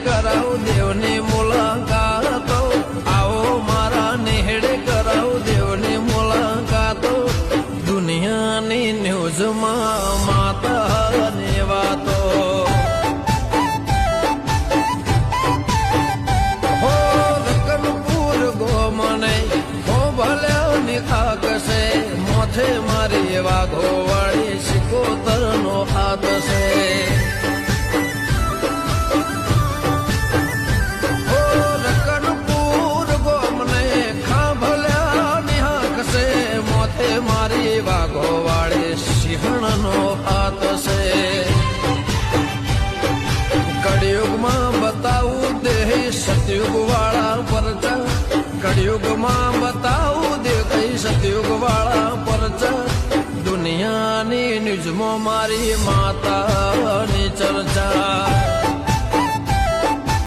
કરાવ દેવની મુલાકાતો, આવો મારા નેહડે કરાવ દેવની મુલાકાતો, દુનિયાની ન્યૂઝમાં માતાની વાતો. હો રકનપુર ગોમને હો ભલ્યાની ખાક છે, મોથે મારી વાઘો વાળી સિકોતરનો હાથ છે. મારી વાઘો વાળે સિંહણનો હાથ છે. કળિયુગમાં બતાવું દેહ સતયુગ વાળા પરચા, કળિયુગમાં બતાવું દેહ સતયુગ વાળા પરચા, દુનિયાની ન્યૂઝમાં મારી માતા